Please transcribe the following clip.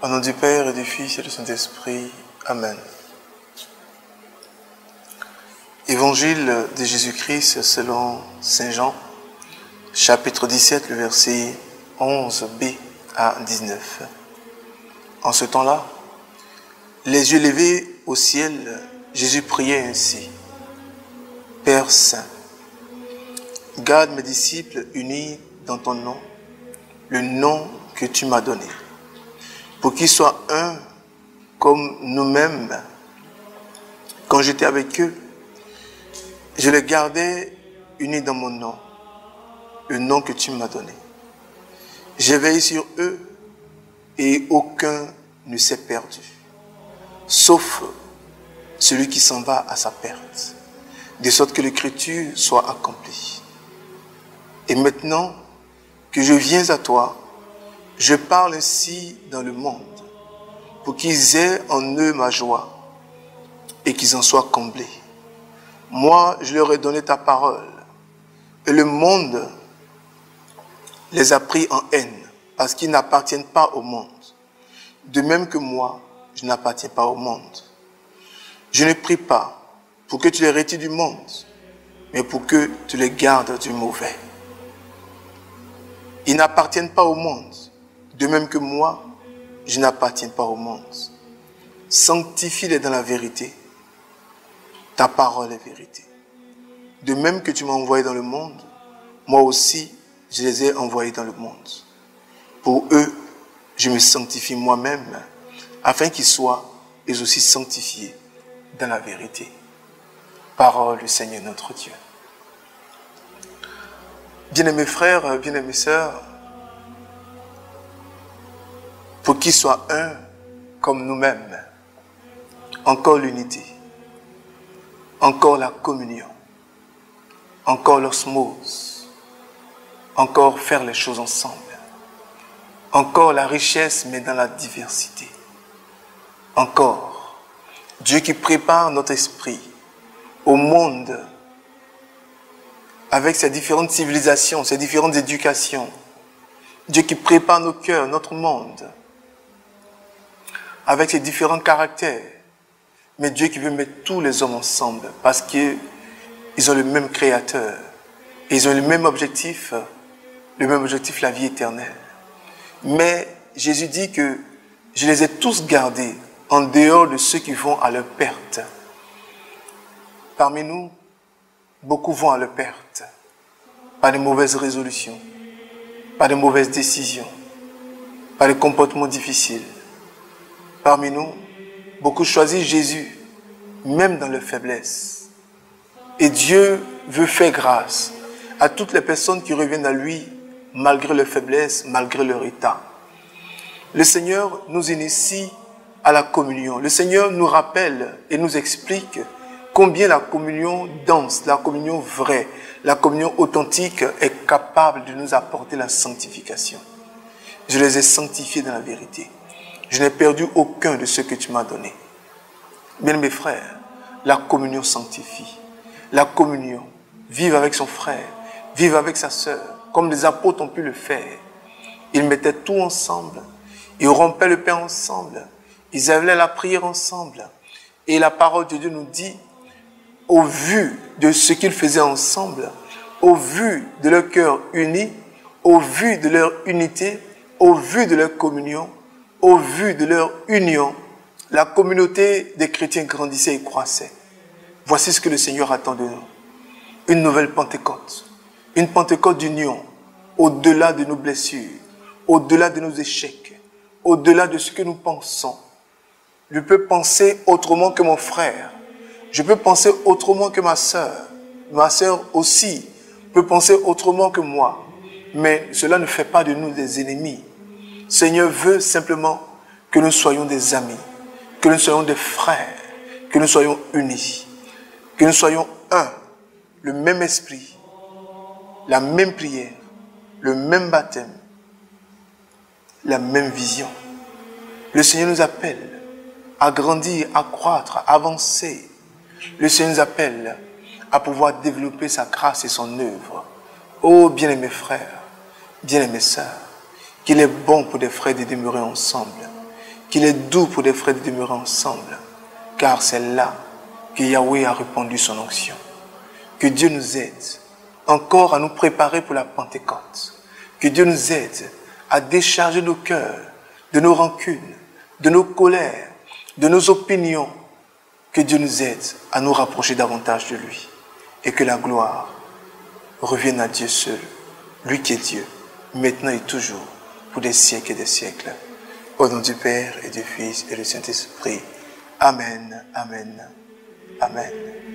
Au nom du Père et du Fils et du Saint-Esprit. Amen. Évangile de Jésus-Christ selon Saint Jean, chapitre 17, le verset 11b à 19. En ce temps-là, les yeux levés au ciel, Jésus priait ainsi. Père Saint, garde mes disciples unis dans ton nom, le nom que tu m'as donné, pour qu'ils soient un comme nous-mêmes. Quand j'étais avec eux, je les gardais unis dans mon nom, le nom que tu m'as donné. J'ai veillé sur eux et aucun ne s'est perdu, sauf celui qui s'en va à sa perte, de sorte que l'écriture soit accomplie. Et maintenant que je viens à toi, je parle ainsi dans le monde, pour qu'ils aient en eux ma joie et qu'ils en soient comblés. Moi, je leur ai donné ta parole, et le monde les a pris en haine, parce qu'ils n'appartiennent pas au monde. De même que moi, je n'appartiens pas au monde. Je ne prie pas pour que tu les retires du monde, mais pour que tu les gardes du mauvais. Ils n'appartiennent pas au monde, de même que moi, je n'appartiens pas au monde. Sanctifie-les dans la vérité. Ta parole est vérité. De même que tu m'as envoyé dans le monde, moi aussi, je les ai envoyés dans le monde. Pour eux, je me sanctifie moi-même, afin qu'ils soient eux aussi sanctifiés dans la vérité. Parole du Seigneur notre Dieu. Bien-aimés frères, bien-aimées sœurs, pour qu'ils soient un comme nous-mêmes, encore l'unité, encore la communion, encore l'osmose, encore faire les choses ensemble, encore la richesse mais dans la diversité, encore Dieu qui prépare notre esprit au monde avec ses différentes civilisations, ses différentes éducations, Dieu qui prépare nos cœurs, notre monde avec ses différents caractères, mais Dieu qui veut mettre tous les hommes ensemble parce qu'ils ont le même créateur et ils ont le même objectif, la vie éternelle. Mais Jésus dit que je les ai tous gardés en dehors de ceux qui vont à leur perte. Parmi nous, beaucoup vont à leur perte par de mauvaises résolutions, par de mauvaises décisions, par des comportements difficiles. Parmi nous, beaucoup choisissent Jésus, même dans leur faiblesse. Et Dieu veut faire grâce à toutes les personnes qui reviennent à lui, malgré leur faiblesse, malgré leur état. Le Seigneur nous initie à la communion. Le Seigneur nous rappelle et nous explique combien la communion dense, la communion vraie, la communion authentique est capable de nous apporter la sanctification. Je les ai sanctifiés dans la vérité. Je n'ai perdu aucun de ceux que tu m'as donnés. Bien mes frères, la communion sanctifie. La communion, vivre avec son frère, vivre avec sa sœur, comme les apôtres ont pu le faire. Ils mettaient tout ensemble. Ils rompaient le pain ensemble. Ils avaient la prière ensemble. Et la parole de Dieu nous dit, au vu de ce qu'ils faisaient ensemble, au vu de leur cœur uni, au vu de leur unité, au vu de leur communion, au vu de leur union, la communauté des chrétiens grandissait et croissait. Voici ce que le Seigneur attend de nous. Une nouvelle Pentecôte. Une Pentecôte d'union, au-delà de nos blessures, au-delà de nos échecs, au-delà de ce que nous pensons. Je peux penser autrement que mon frère. Je peux penser autrement que ma sœur. Ma sœur aussi peut penser autrement que moi. Mais cela ne fait pas de nous des ennemis. Le Seigneur veut simplement que nous soyons des amis, que nous soyons des frères, que nous soyons unis, que nous soyons un, le même esprit, la même prière, le même baptême, la même vision. Le Seigneur nous appelle à grandir, à croître, à avancer. Le Seigneur nous appelle à pouvoir développer sa grâce et son œuvre. Oh, bien-aimés frères, bien-aimées sœurs, qu'il est bon pour des frères de demeurer ensemble. qu'il est doux pour des frères de demeurer ensemble, car c'est là que Yahweh a répandu son onction. Que Dieu nous aide encore à nous préparer pour la Pentecôte. Que Dieu nous aide à décharger nos cœurs de nos rancunes, de nos colères, de nos opinions. Que Dieu nous aide à nous rapprocher davantage de lui. Et que la gloire revienne à Dieu seul, lui qui est Dieu, maintenant et toujours, pour des siècles et des siècles. Au nom du Père et du Fils et du Saint-Esprit. Amen, amen, amen.